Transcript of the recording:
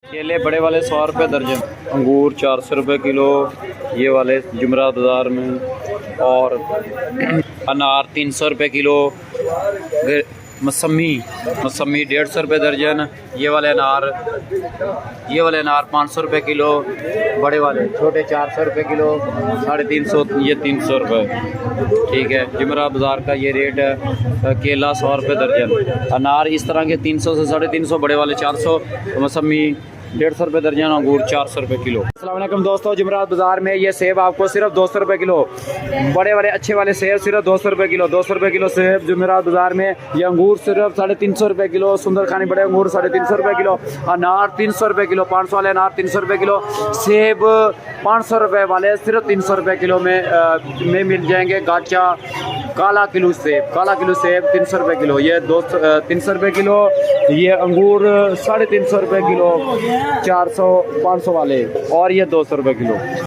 केले बड़े वाले 100 रुपये दर्जन, अंगूर 400 रुपये किलो ये वाले जुमरात बाज़ार में, और अनार 300 रुपये किलो, मौसमी 150 रुपये दर्जन, ये वाले अनार 500 रुपये किलो, बड़े वाले छोटे 400 रुपये किलो, 350, ये 300 रुपये। ठीक है, जुमरा बाज़ार का ये रेट है। केला 100 रुपये दर्जन, अनार इस तरह के 300 से 350, बड़े वाले 400, मौसमी 150 रुपये दर्जन, अंगूर 400 रुपये किलो। अस्सलाम वालेकुम दोस्तों, जुमरात बाज़ार में ये सेब आपको सिर्फ 200 रुपये किलो, बड़े वाले अच्छे वाले सेब सिर्फ 200 रुपये किलो, 200 रुपये किलो सेब जुमरात बाज़ार में। ये अंगूर सिर्फ 350 रुपये किलो, सुंदर खानी बड़े अंगूर 350 रुपये किलो, अनार 300 रुपये किलो, 500 वाले अनार 300 रुपये किलो, सेब 500 रुपये वाले सिर्फ 300 रुपये किलो में मिल जाएंगे। गाचा काला किलो सेब 300 रुपये किलो, ये 300 रुपये किलो, ये अंगूर 350 रुपये किलो, 400 500 वाले, और ये 200 रुपये किलो।